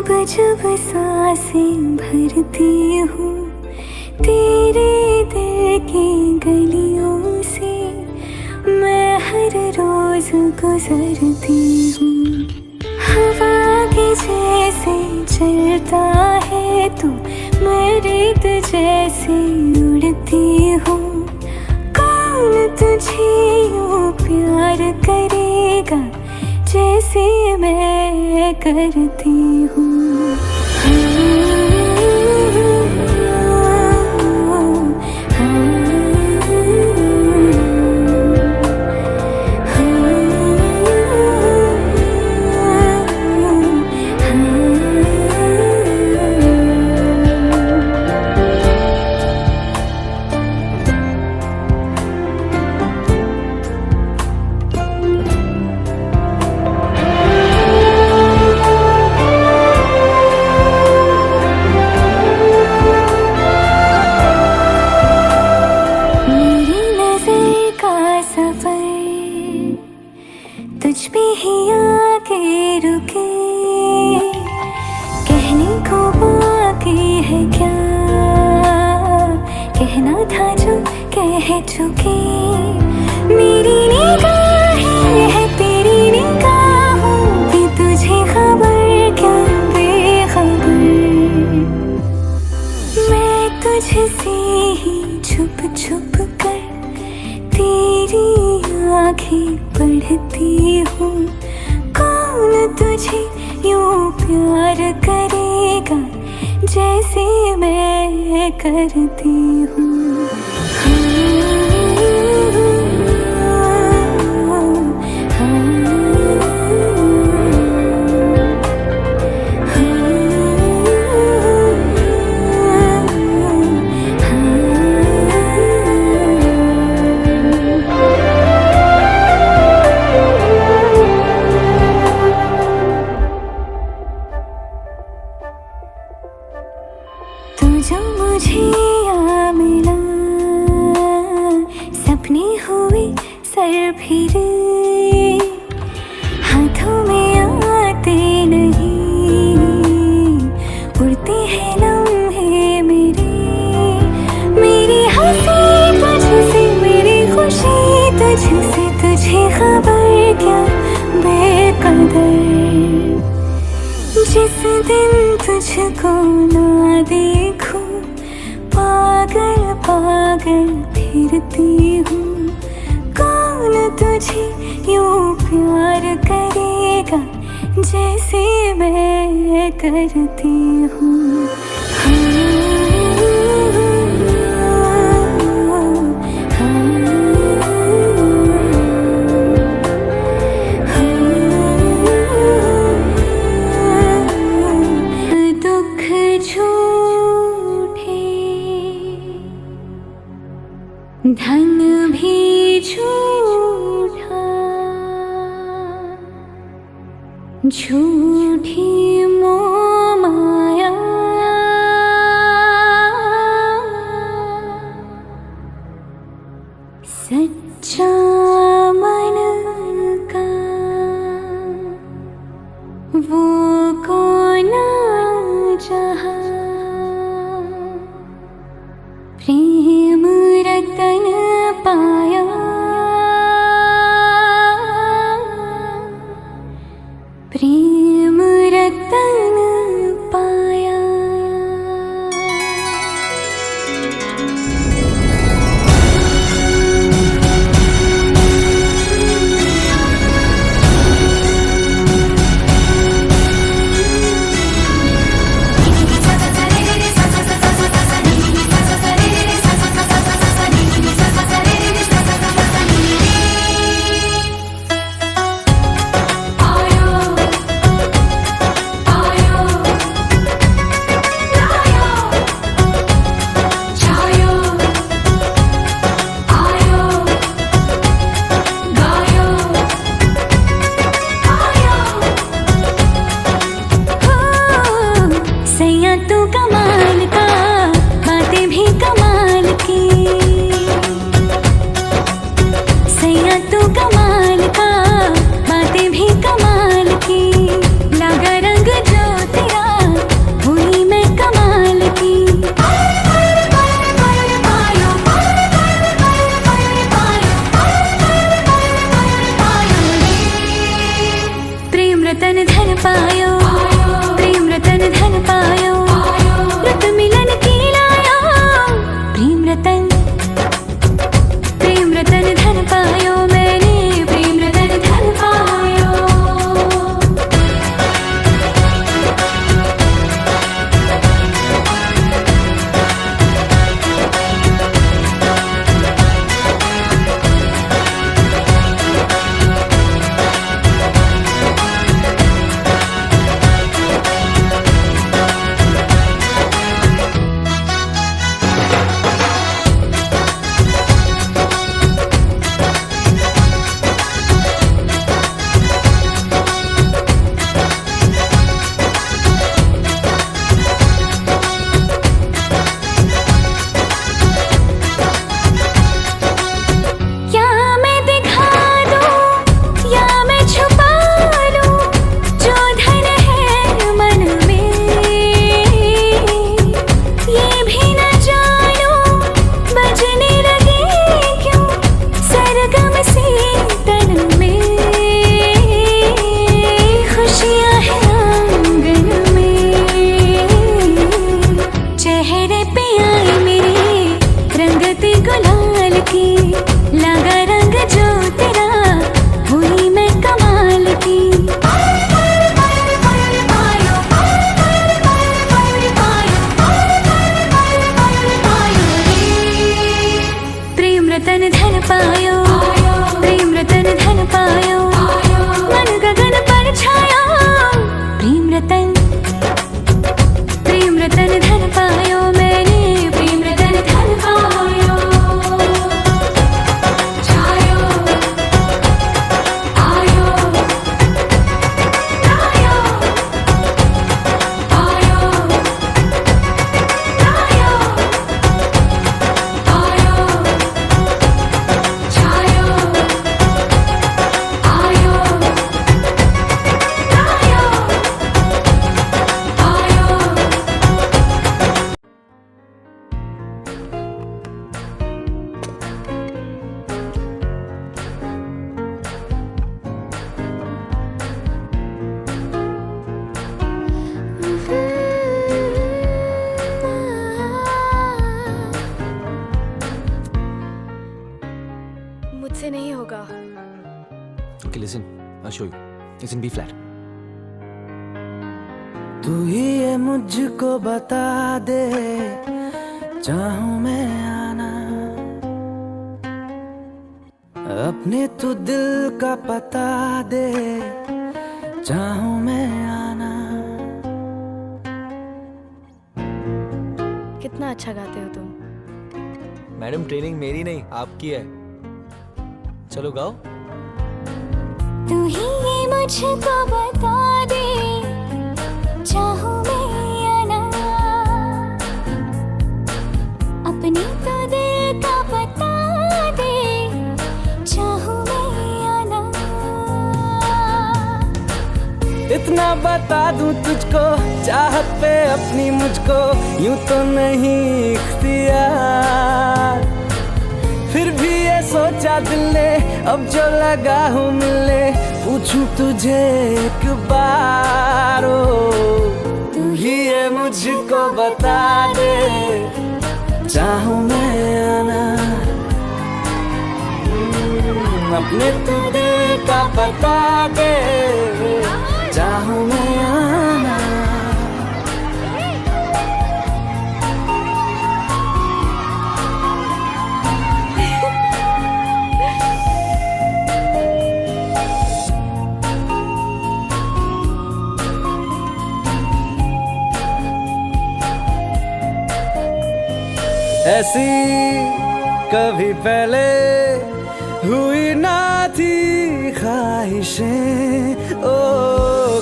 जब सांसें भरती हूँ तेरे दिल की गलियों से, मैं हर रोज गुजरती हूँ। हवा के जैसे चलता है तू, मैं रेत जैसे उड़ती हूँ। कौन तुझे यूँ प्यार करेगा जैसे मैं करती हूँ। तुझ पे ही आके रुके, कहने को बाकी है क्या, कहना था जो कह चुके। मेरी निगाहें है तेरी निगाहों की, तुझे खबर क्या बेखबर। मैं तुझसे ही छुप छुप कर तेरी आँखें पढ़ती हूँ। कौन तुझे यूँ प्यार करेगा जैसे मैं करती हूँ। जो मुझे आ मिला, सपने हुए सर फिरे, हाथों में आते नहीं, उड़ते हैं लम्हे मेरे। मेरी हंसी तुझसे, मेरी खुशी तुझसे, तुझे खबर क्या बेकदर। जिस दिन तुझको ना देखूं, पागल पागल फिरती हूँ। कौन तुझे यूँ प्यार करेगा जैसे मैं करती हूँ। धन भी झूठा, झूठी मोह माया, सच्चा मन का वो कौन जहाँ। प्रेम रतन पाया, प्रेम रतन पाया। तू कमाल का, बातें भी कमाल की। सैया तू कमाल का, बातें भी कमाल की। लगा रंग जो तेरा I'll show you. It's in B flat. तू ही ये मुझको बता दे, चाहूं मैं आना, अपने तू दिल का पता दे, चाहूं मैं आना। कितना अच्छा गाते हो तुम। मैडम ट्रेनिंग मेरी नहीं आपकी है। चलो गाओ। तू ही ये मुझको बता दे, चाहूं मैं आना, अपनी तो दिल का बता दे, चाहूं मैं आना। इतना बता दूं तुझको, चाहत पे अपनी मुझको यूं तो नहीं इख्तियार, फिर भी ये सोचा दिल ने अब जो लगा हूँ मिलने, पूछूं तुझे एक बार, ओ तू ही ये मुझको बता दे, चाहूं मैं आना, अपने तू दिल का बता दे, चाहूं मैं आना। ऐसी कभी पहले हुई ना थी ख्वाहिशें, ओ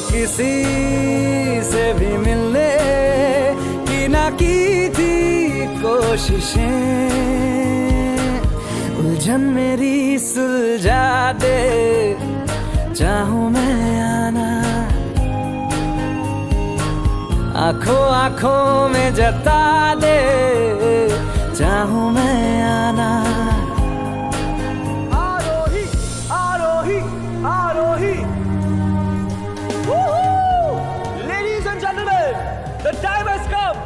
किसी से भी मिलने की ना की थी कोशिशें, उलझन मेरी सुलझा दे, चाहूं मैं आना, आंखों आंखों में जता दे, चाहूं मैं आना। आरोही आरोही आरोही। Ladies and gentlemen, the time has come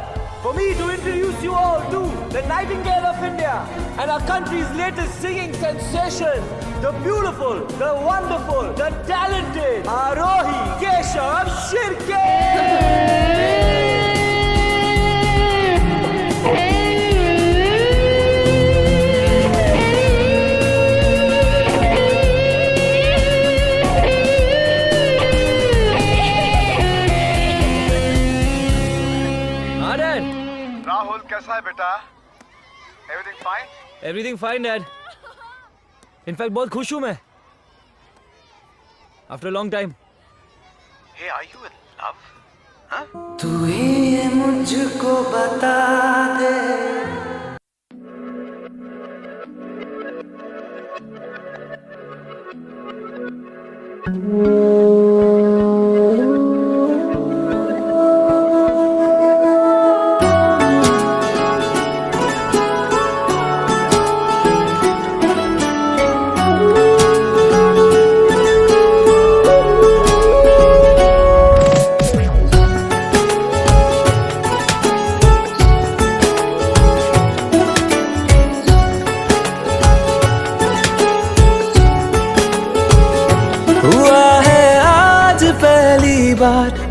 for me to introduce you all to the Nightingale of India and our country's latest singing sensation, the beautiful, the wonderful, the talented Arohi Keshav Shirke. Rahul कैसा है बेटा? Everything fine? Everything fine dad. In fact बहुत खुश हूं मैं। After a long time. Hey are you in love? हाँ? तू ही ये मुझको बता दे।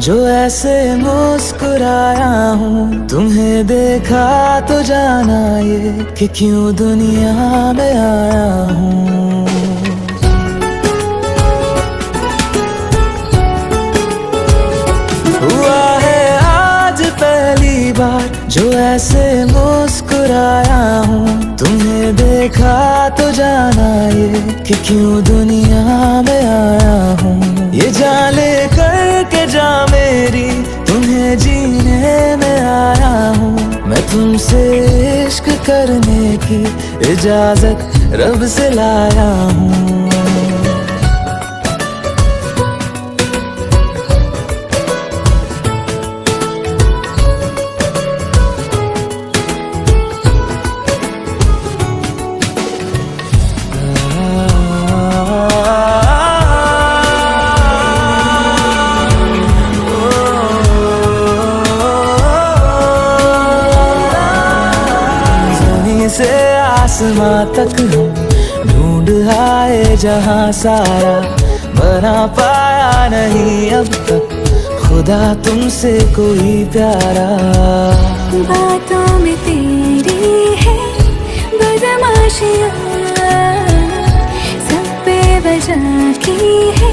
जो ऐसे मुस्कुराया हूँ, तुम्हें देखा तो जाना ये कि क्यों दुनिया में आया हूँ। हुआ है आज पहली बार जो ऐसे मुस्कुराया हूँ, तुम्हें देखा तो जाना ये कि क्यों दुनिया में आया हूँ। ये जाने करके जा मेरी, तुम्हें जीने में आया हूँ। मैं तुमसे इश्क करने की इजाजत रब से लाया हूँ। से आसमां तक हम ढूंढ आए जहां सारा, बना पाया नहीं अब तक खुदा तुमसे कोई प्यारा। बातों में तेरी है बदमाशियाँ, सब पे वजह की है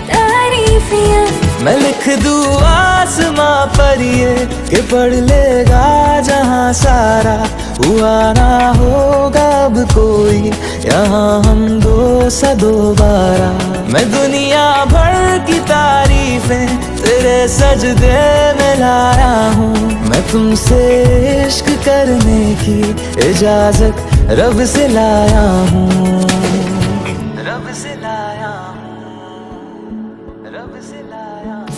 तारीफियाँ। मैं लिख दूँ आसमां पर ये कि पढ़ लेगा जहां सारा, हुआ ना होगा अब कोई यहाँ हम दो सा दोबारा। मैं दुनिया भर की तारीफें तेरे सजदे में लाया हूँ, मैं तुमसे इश्क करने की इजाजत रब से लाया हूँ, रब से लाया हूँ, रब से लाया हूँ।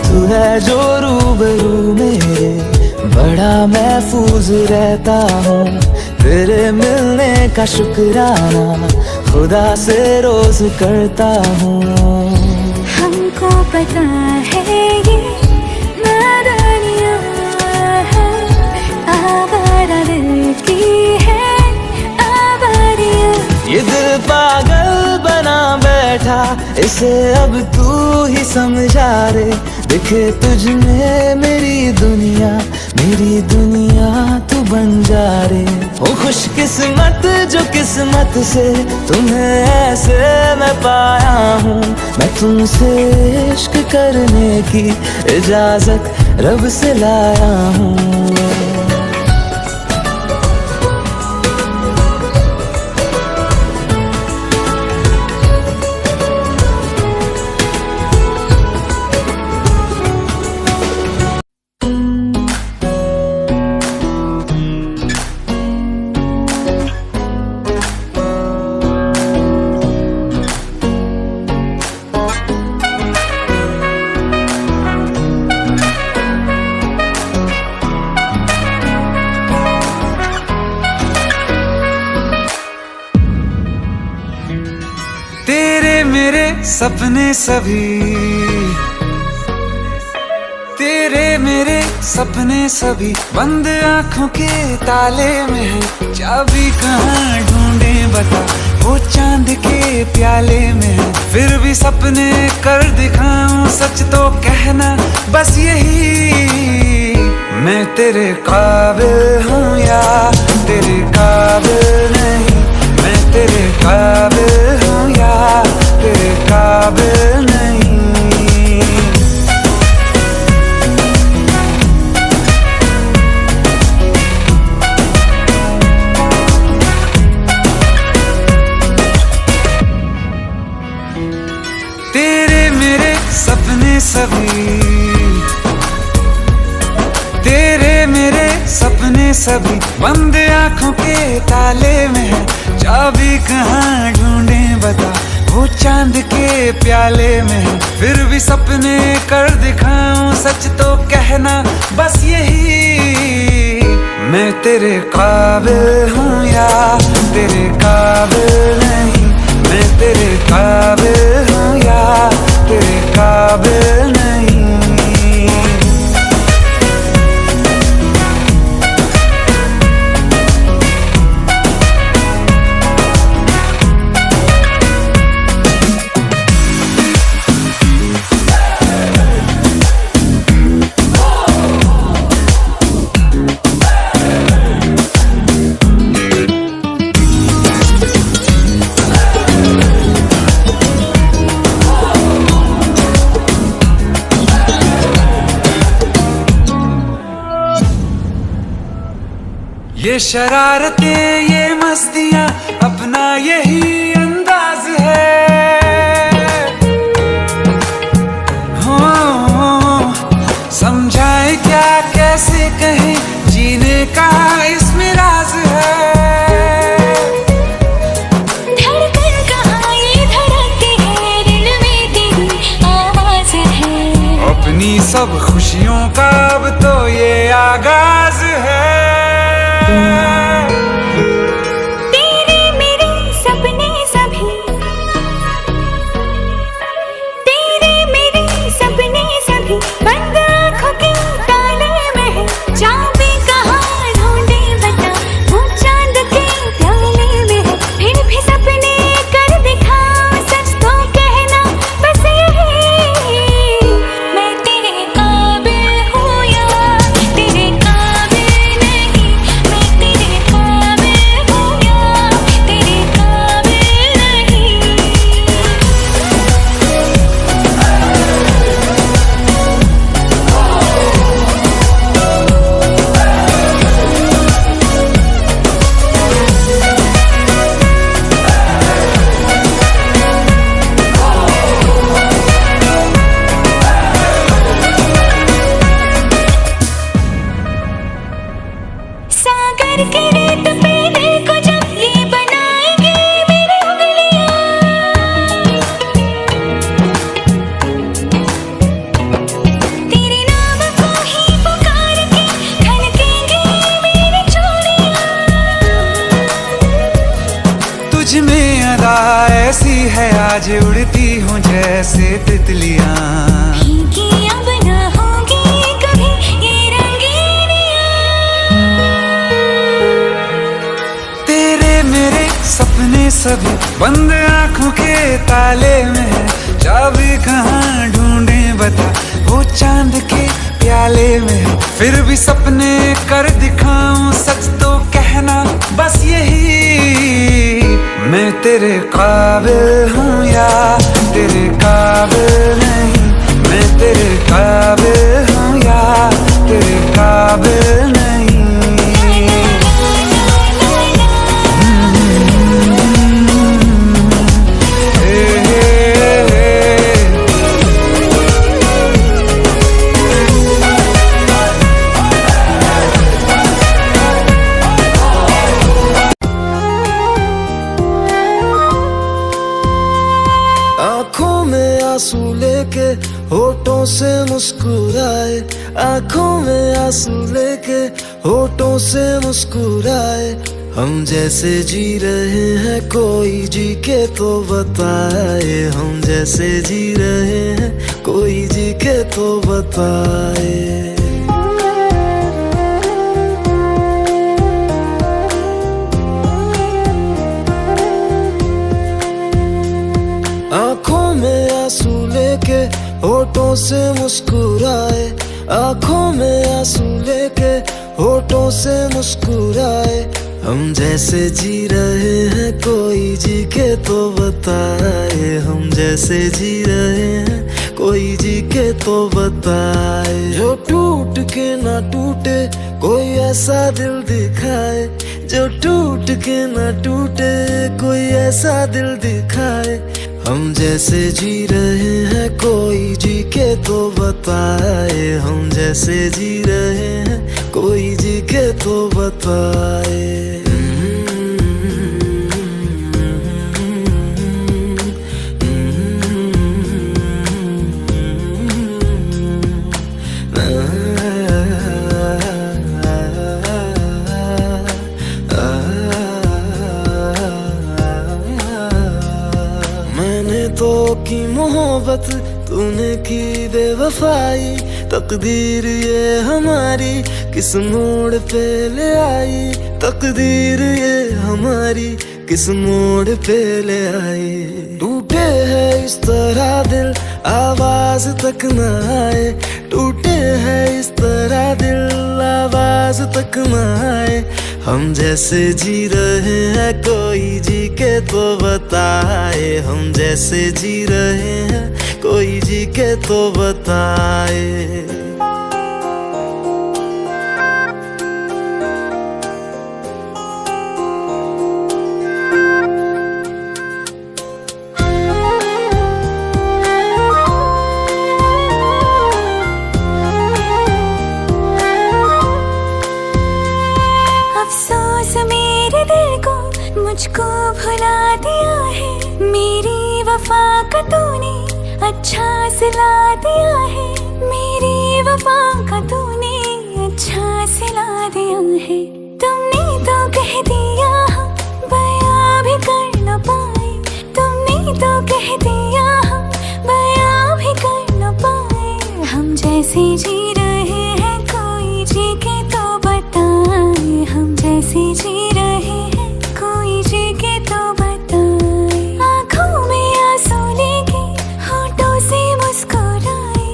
तू है जो रूबरू मेरे बड़ा महफूज रहता हूँ, तेरे मिलने का शुक्राना खुदा से रोज करता हूँ। हमको पता है ये नादानियाँ है, आवारा दिल की है आवारियाँ। ये दिल पागल बना बैठा, इसे अब तू ही समझा रे। दिखे तुझ में मेरी दुनिया तू बन जा रे। हो खुशकिस्मत जो किस्मत से तुम्हें ऐसे मैं पाया हूँ, मैं तुमसे इश्क करने की इजाजत रब से लाया हूँ। तेरे मेरे सपने सभी, तेरे मेरे सपने सभी बंद आँखों के ताले में है। चाबी कहाँ ढूंढे बता, वो चांद के प्याले में है। फिर भी सपने कर दिखाऊं, सच तो कहना बस यही, मैं तेरे काबिल हूँ या तेरे काबिल नहीं। मैं तेरे काबिल हूँ या तेरे काबिल नहीं। तेरे मेरे सपने सभी, तेरे मेरे सपने सभी बंद आँखों के ताले में है। चाबी कहाँ ढूंढे बता, वो चांद के प्याले में है। फिर भी सपने कर दिखाऊं, सच तो कहना बस यही, मैं तेरे काबिल हूँ या तेरे काबिल नहीं। मैं तेरे काबिल हूँ या तेरे काबिल नहीं। ये शरारतें ये मस्तियाँ अपना यही अंदाज है। हो समझाए क्या कैसे कहें, जीने का इसमें राज है। धड़कन कहाँ ये धड़कती है, दिल में तेरी आवाज है। अपनी सब खुशियों का अब तो ये आगाज है। तेरे मेरे सपने सभी, तेरे मेरे सपने सभी बंद आँखों के ताले में है। चाबी कहाँ ढूंढे है आज उड़ती हूँ जैसे तितलियां। फीकी अब ना होगी कभी ये रंगीनियां। तेरे मेरे सपने सभी बंद आंखों के ताले में है, चाबी कहाँ ढूंढे बता, वो चांद के प्याले में है। फिर भी सपने कर दिखाऊं सच तो कहना बस यही, मैं तेरे काबिल हूँ या तेरे काबिल नहीं, मैं तेरे काबिल हूँ या तेरे काबिल नहीं। आंखों में आंसू लेके होठों से मुस्कुराए, आंखों में आंसू लेके होठों से मुस्कुराए। हम जैसे जी रहे हैं कोई जी के तो बताए, हम जैसे जी रहे हैं कोई जी के तो बताए। आंखों में आंसू लेके होठों से मुस्कुराए, आंखों में आंसू लेके होठों से मुस्कुराए। हम जैसे जी रहे हैं कोई जी के तो बताए, हम जैसे जी रहे हैं कोई जी के तो बताए। जो टूट के ना टूटे कोई ऐसा दिल दिखाए, जो टूट के ना टूटे कोई ऐसा दिल दिखाए। हम जैसे जी रहे हैं कोई जी के तो बताए, हम जैसे जी रहे हैं कोई जी के तो बताए। तो की मोहब्बत तूने की बेवफाई, तकदीर ये हमारी किस मोड़ पे ले आई, तकदीर ये हमारी किस मोड़ पे ले आई। टूटे है इस तरह दिल आवाज तक न आए, टूटे है इस तरह दिल आवाज तक न आए। हम जैसे जी रहे हैं कोई जी के तो बताए, हम जैसे जी रहे हैं कोई जी के तो बताए। अफसोस मेरे दिल को मुझको भुला दिया है, मेरी वफा का तूने अच्छा सिला दिया है, मेरी वफा का तूने अच्छा सिला दिया है। तुमने तो कह दिया हम बयां भी कर न पाए, तुमने तो कह दिया हम बयां भी कर न पाए। हम जैसे जी रहे हैं कोई जी के तो बताए, हम जैसे जी रहे हैं कोई जी के तो बताए। आँखों में आंसू लेके होठों से मुस्कुराए,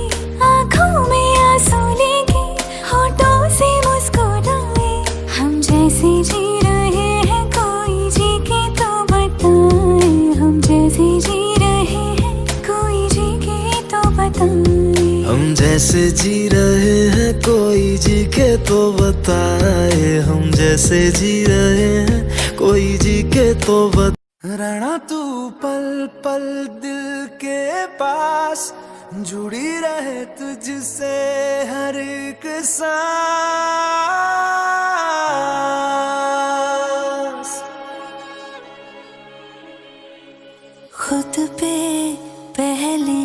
आँखों में आंसू लेके होठों से मुस्कुराए। हम जैसे जी रहे हैं कोई जी के तो बताए, हम जैसे जी रहे हैं कोई जी के तो बताए। हम जैसे जी रहे हैं कोई जी के तो बताए, हम जैसे जी रहे हैं कोई जी के तो बताए। रहना तू पल पल दिल के पास, जुड़ी रहे तुझसे हर एक सांस। खुद पे पहले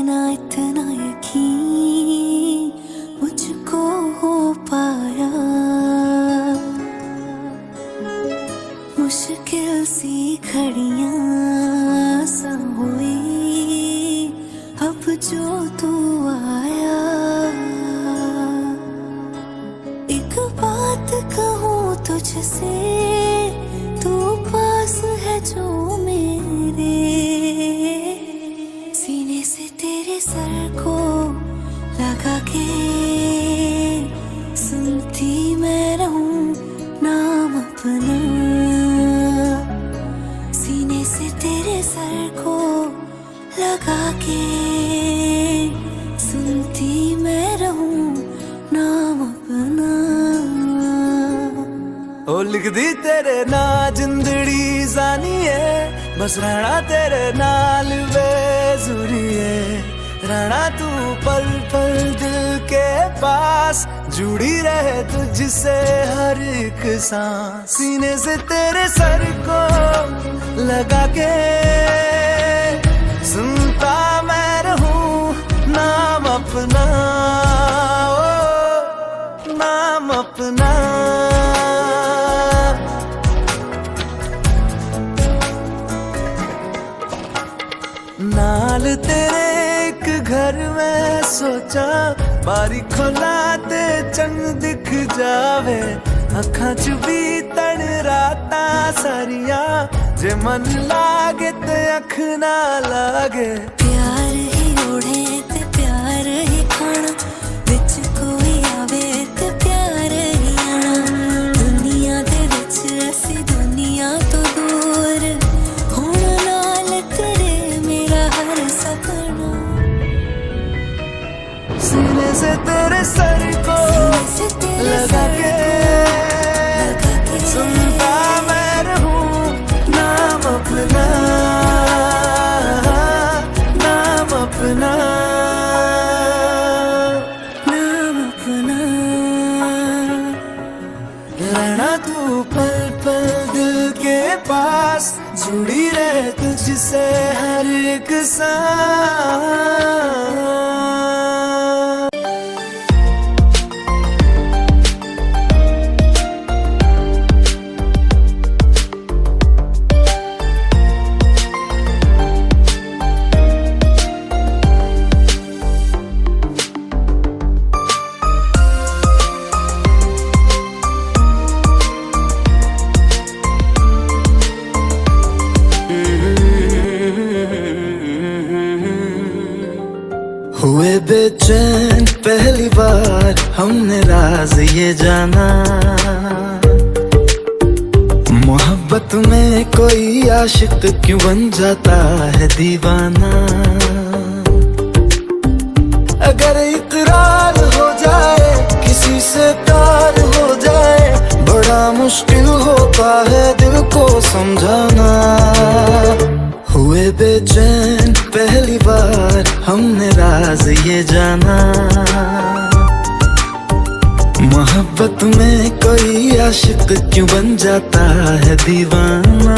ना इतना यकीन मुझको हो पाया, मुश्किल सी घड़ियां लगा के सुनती मैं रहूं नाम अपना, सीने से तेरे सर को लगा के सुनती मैं रहूं नाम अपना। ओ लिख दी तेरे ना जिंदड़ी जानी है, बस रहना तेरे नाल बेजुरी है, रहना तू पल पल दिल के पास, जुड़ी रहे तुझसे हर एक सांस, सीने से तेरे सर को लगा के सुनता मैं रहूं नाम अपना, ओ नाम अपना। नाल तेरे एक घर में सोचा, बारी खोला ते चंग दिख जावे, अखां च भी तन राता सारिया, जे मन लागे ते अख ना लागे। प्यार ही ओढ़े ते प्यार ही खाना, विच कोई आवे ते प्यार ही आना, दुनिया दे विच असी दुनिया तो दूर, होना नाल तेरे मेरा हर सपना। सीने से तेरे सर को लगा के सुनता मैं रहूं नाम अपना, नाम अपना, नाम अपना। रहना तू पल पल दिल के पास, जुड़ी रहे तुझसे हर एक सांस। हुए बेचैन पहली बार हमने राज ये जाना, मोहब्बत में कोई आशिक क्यों बन जाता है दीवाना। अगर इकरार हो जाए किसी से प्यार हो जाए, बड़ा मुश्किल होता है दिल को समझाना। हुए बेचैन पहली बार हमने राज ये जाना, मोहब्बत में कोई आशिक क्यों बन जाता है दीवाना।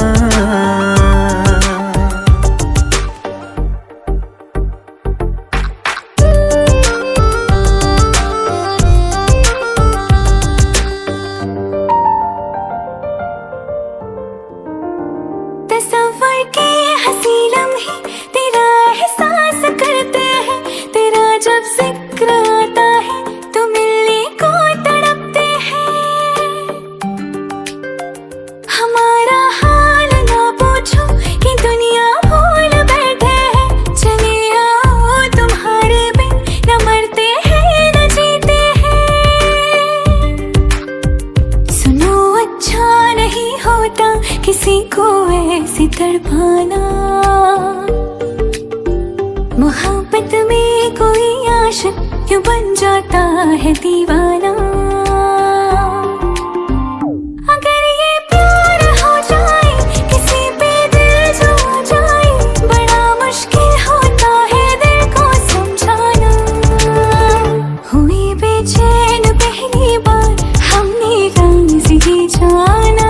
तस्वर के हंसी लम्हे तेरा एहसास करते हैं, तेरा जब जिक्र आता है तो मिलने को तड़पते हैं। हमारा हाल ना पूछो कि दुनिया भूल बैठे हैं, चले आओ तुम्हारे बिन न मरते हैं न जीते हैं। सुनो अच्छा नहीं होता किसी को ऐसी तड़पाना, मोहब्बत में कोई आशिक क्यों बन जाता है दीवाना। अगर ये प्यार हो जाए किसी पे दिल जो आ जाए, बड़ा मुश्किल होता है दिल को समझाना। हुई बेचैन पहली बार हमने राज ये जाना,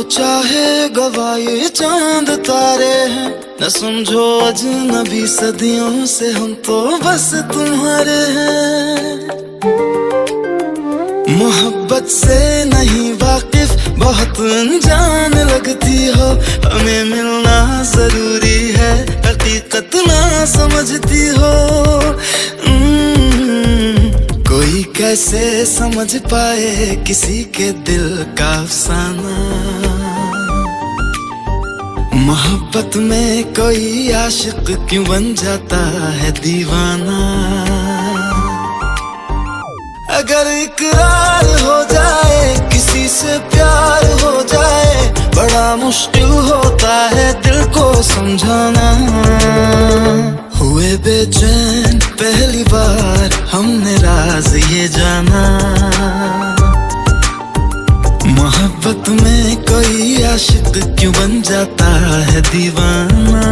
चाहे गवाए चांद तारे हैं, न समझो अजनबी सदियों से हम तो बस तुम्हारे हैं। मोहब्बत से नहीं वाकिफ बहुत अनजान लगती हो, हमें मिलना जरूरी है, हकीकत ना समझती हो। कोई कैसे समझ पाए किसी के दिल का अफसाना, मोहब्बत में कोई आशिक क्यों बन जाता है दीवाना। अगर इकरार हो जाए किसी से प्यार हो जाए, बड़ा मुश्किल होता है दिल को समझाना। हुए बेचैन पहली बार हमने राज ये जाना, मोहब्बत में कोई आशिक क्यों बन जाता है दीवाना।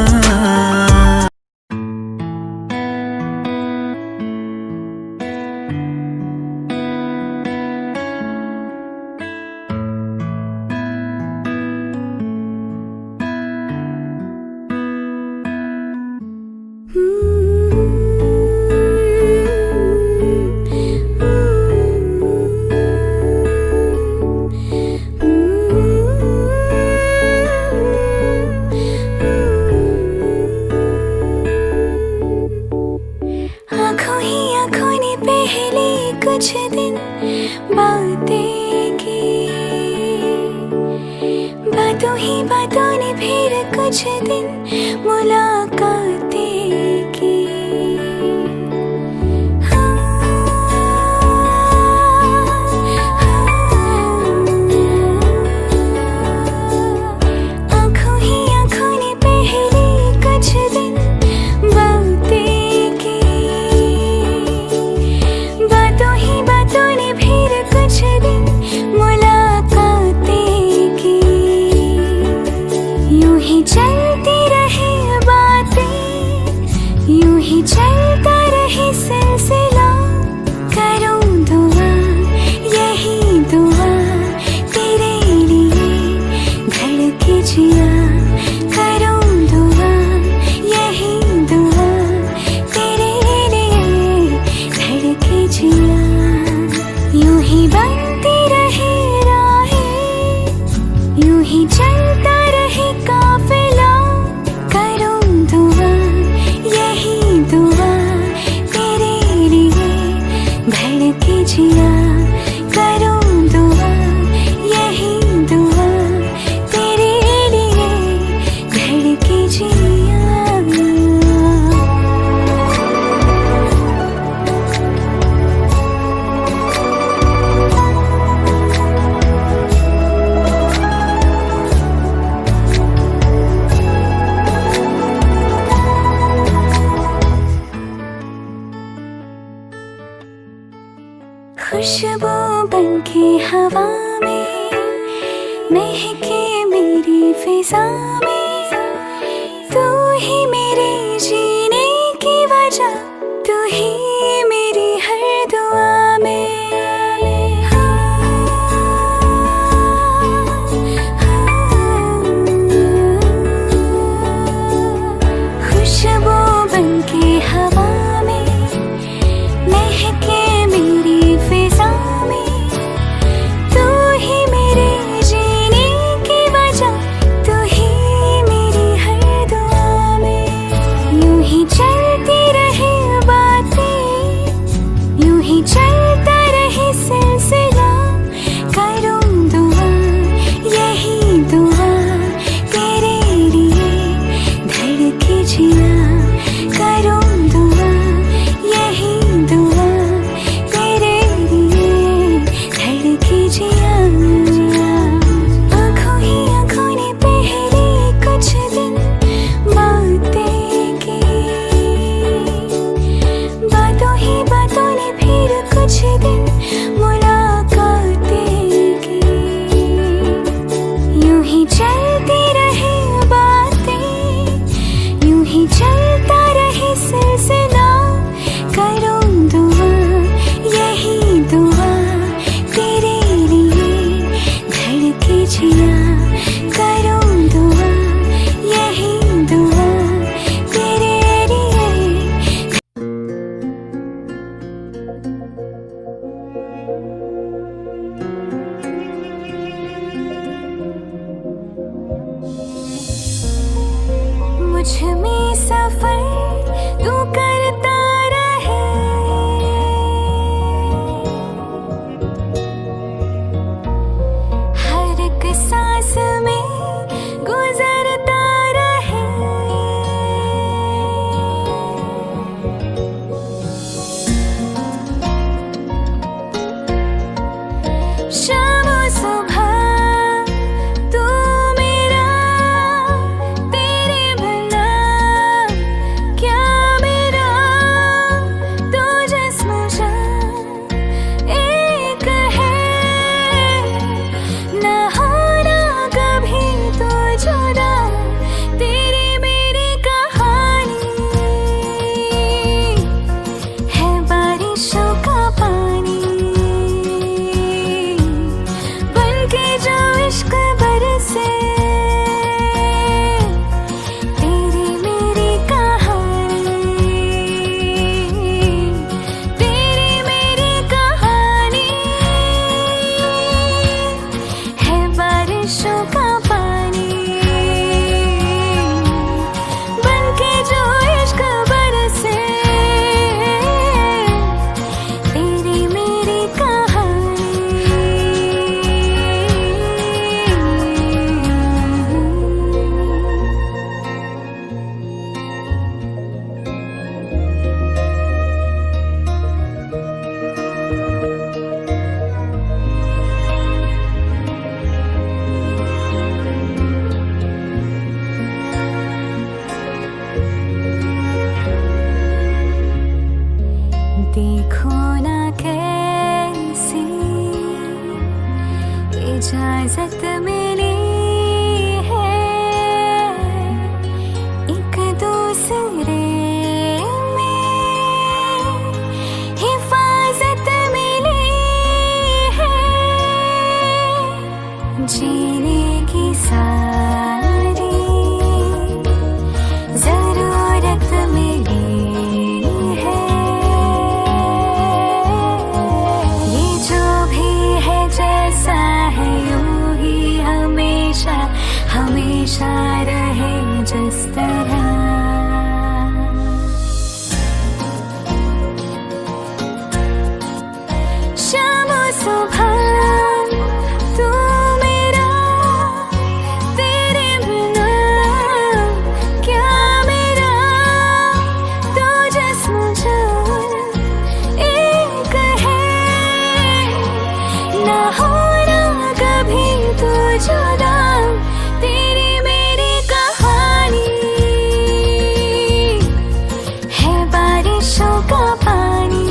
आँखों ही आँखों ने पहले कुछ दिन बातें की, बातों ही बातों ने फिर कुछ दिन मुलाकातें की। आँखों ही आँखों ने पहले कुछ दिन बातें की, बातों ही बातों ने फिर कुछ दिन मुलाकातें की। यूं ही चलती रही बातें, यूं ही चलता रहे सिलसिला। करूं दुआ यही दुआ तेरे लिए धड़के जिया। करूं दुआ यही दुआ तेरे लिए धड़के जिया। यूं ही बनती रहे राहें, यूं ही चलता रहे काफिला। करूं दुआ यही दुआ तेरे लिए धड़के जिया। करूं दुआ यही दुआ तेरे लिए धड़के जिया। खुशबू बनके हवा में महके मेरी फिजा में। तू ही मेरे जीने की वजह, तू ही मेरी हर दुआ में। खुशबू बनके हवा में महके मेरी फिजा में। तू ही मेरे जीने की वजह, तू ही मेरी हर दुआ में। यूं ही चलती रहे बातें, मुझ में सफर तू करता रहे, हर एक सांस में गुजरता रहे। शाम सुबह तू मेरा, तेरे बिना क्या मेरा, तू जिस्म जान एक है, न होना कभी तो जुदा, तेरी मेरी कहानी है बारिशों का पानी, बनके जो इश्क बरसे, तेरी मेरी कहानी, तेरी मेरी कहानी है बारिशों का पानी, बनके जो इश्क बरसे, तेरी मेरी देखो ना कैसी इजाजत मिली है, एक दूसरे में हिफाजत मिली है, जीने की सारी जरूरत मिली है, ये जो भी है जैसा है यूं ही हमेशा हमेशा रहे जिस तरह। शाम सुबह तू मेरा, तेरे बिना क्या मेरा, तू जिस्म जान एक है, न होना कभी तो जुदा, तेरी मेरी कहानी है बारिशों का पानी,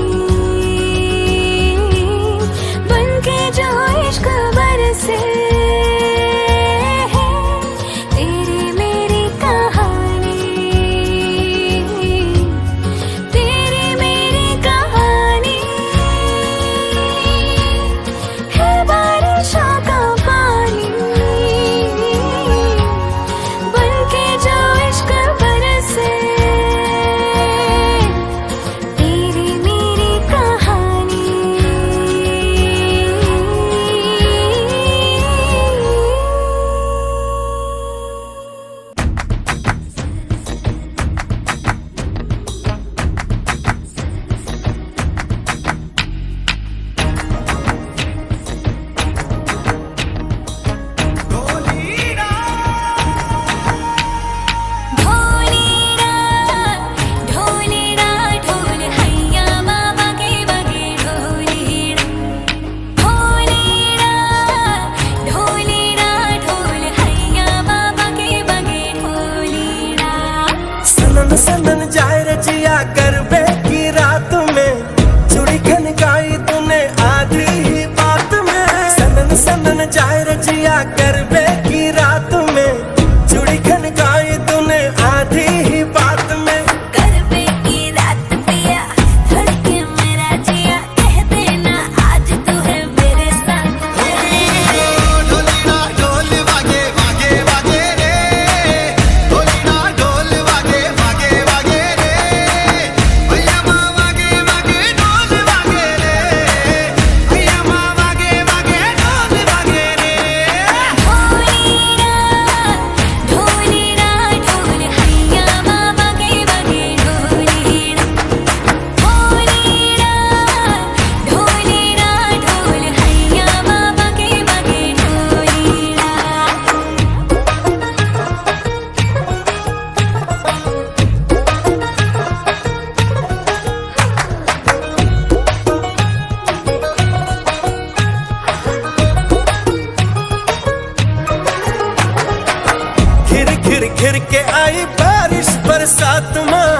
घिर के आई बारिश बरसात माँ,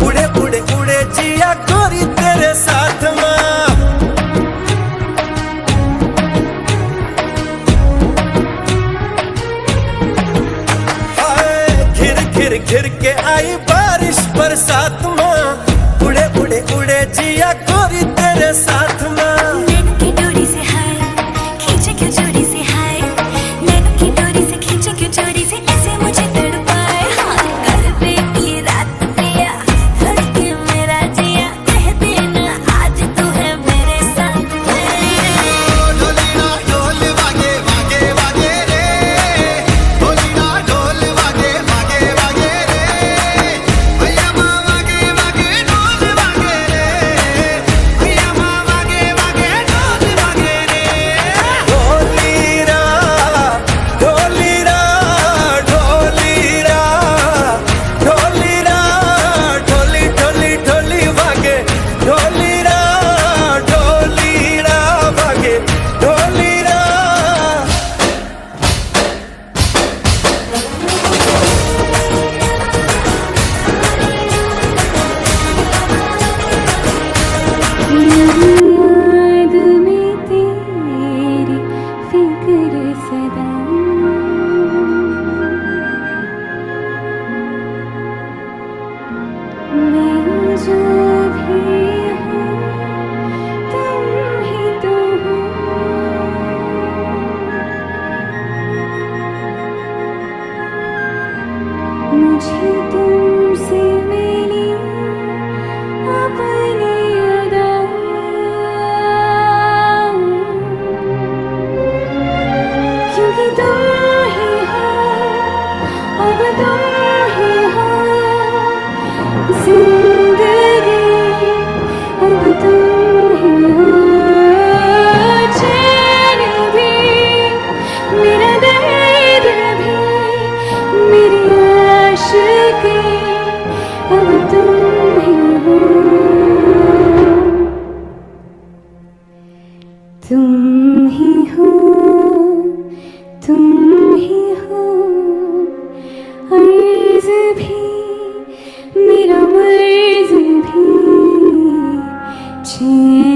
उड़े उड़े उड़े जिया गोरी तेरे साथ माँ। हाय घिर घिर घिर के आई बारिश बरसात माँ, उड़े उड़े उड़े जिया गोरी तेरे साथ माँ। नैनों की डोरी से हाय खींचे क्यों चोरी से हाय, नैनों की डोरी से खींचे क्यों चोरी से ऐसे मुझे तड़पाए। हाँ कर दे ये रात पिया धड़के मेरा जिया, कह देना आज तू है मेरे साथ ढोली ना ढोल वागे वागे वागे रे, ढोली ना ढोल वागे वागे वागे रे, भैया माँ वागे वागे ढोल वागे रे, भैया माँ वागे वागे ढोल वागे रे। ढोलीरा ढोलीरा ढोलीरा ढोलीरा ढोली ढोली ढोली वागे, ढोलीरा ढोलीरा वागे ढोलीरा। याद में तेरी फिक्र सदा, मैं जो भी हूँ तुम ही तो हो। मुझे तुमसे मिली अपनी अदा, क्योंकि तुम ही हो, अब तुम ही हो जिंदगी, अब तुम ही हो चैन भी, मेरा दर्द भी, मेरी आशिकी, अब तुम ही हो। तुम ही हो, तुम ही हो, अर्ज़ भी मेरा मर्ज़ भी, चैन